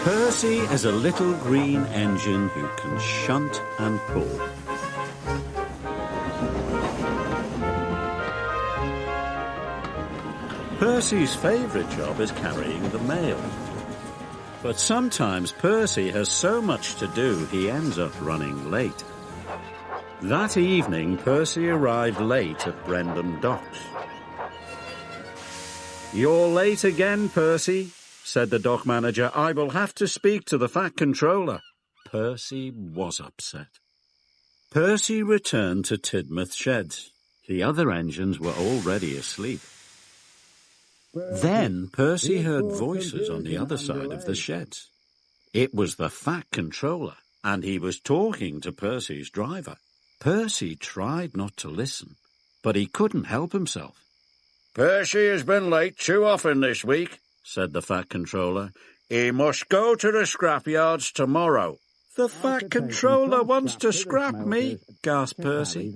Percy is a little green engine who can shunt and pull. Percy's favourite job is carrying the mail. But sometimes Percy has so much to do he ends up running late. That evening, Percy arrived late at Brendam Docks. "You're late again, Percy," said the dock manager. "I will have to speak to the Fat Controller." Percy was upset. Percy returned to Tidmouth Sheds. The other engines were already asleep. Then Percy heard voices on the other side of the sheds. It was the Fat Controller, and he was talking to Percy's driver. Percy tried not to listen, but he couldn't help himself. "Percy has been late too often this week," said the Fat Controller. "He must go to the scrapyards tomorrow." "The Fat Controller wants to scrap me," gasped Percy.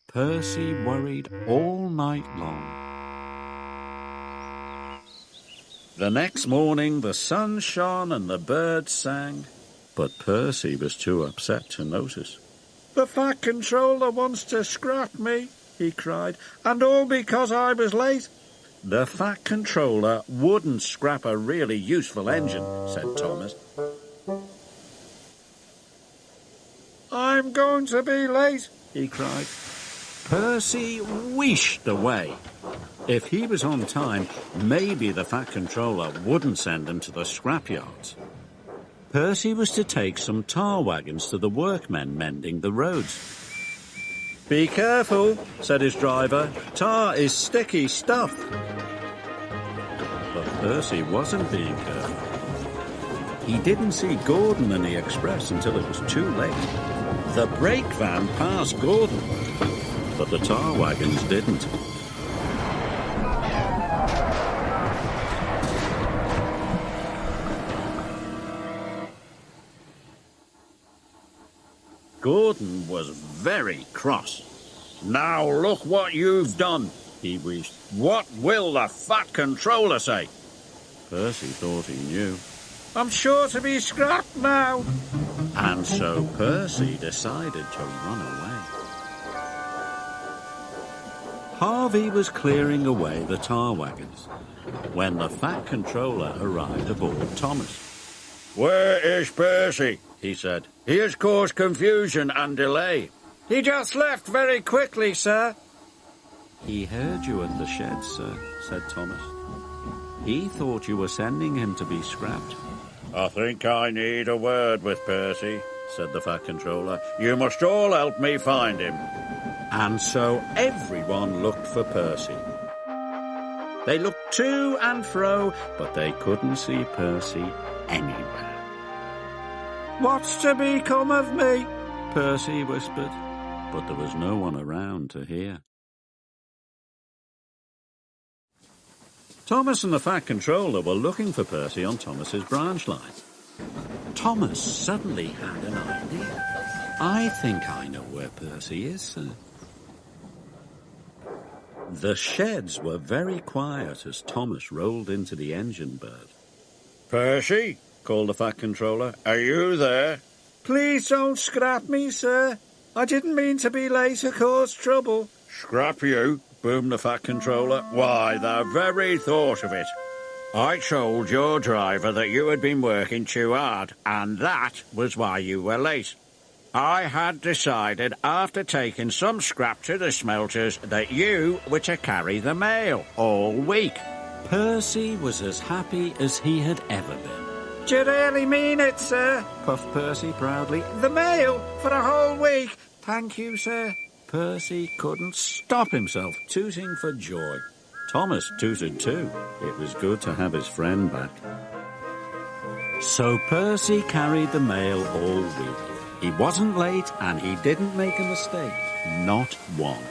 Percy worried all night long. The next morning the sun shone and the birds sang, but Percy was too upset to notice. "The Fat Controller wants to scrap me," he cried, "and all because I was late." "The Fat Controller wouldn't scrap a really useful engine," said Thomas. "I'm going to be late," he cried. Percy wheeshed away. If he was on time, maybe the Fat Controller wouldn't send him to the scrapyards. Percy was to take some tar wagons to the workmen mending the roads. "Be careful," said his driver. "Tar is sticky stuff." But Percy wasn't being careful. He didn't see Gordon and the express until it was too late. The brake van passed Gordon, but the tar wagons didn't. Gordon was very cross. "Now look what you've done," he wheezed. "What will the Fat Controller say?" Percy thought he knew. "I'm sure to be scrapped now." And so Percy decided to run away. Harvey was clearing away the tar wagons when the Fat Controller arrived aboard Thomas. "Where is Percy?" he said. "He has caused confusion and delay." "He just left very quickly, sir." "He heard you at the shed, sir," said Thomas. "He thought you were sending him to be scrapped." "I think I need a word with Percy," said the Fat Controller. "You must all help me find him." And so everyone looked for Percy. They looked to and fro, but they couldn't see Percy anywhere. "What's to become of me?" Percy whispered, but there was no one around to hear. Thomas and the Fat Controller were looking for Percy on Thomas's branch line. Thomas suddenly had an idea. "I think I know where Percy is, sir." The sheds were very quiet as Thomas rolled into the engine bird. "Percy," called the Fat Controller, "are you there?" "Please don't scrap me, sir. I didn't mean to be late or cause trouble." "Scrap you?" boomed the Fat Controller. "Why, the very thought of it. I told your driver that you had been working too hard, and that was why you were late. I had decided, after taking some scrap to the smelters, that you were to carry the mail all week." Percy was as happy as he had ever been. "Do you really mean it, sir?" puffed Percy proudly. "The mail for a whole week? Thank you, sir." Percy couldn't stop himself tooting for joy. Thomas tooted too. It was good to have his friend back. So Percy carried the mail all week. He wasn't late and he didn't make a mistake. Not one.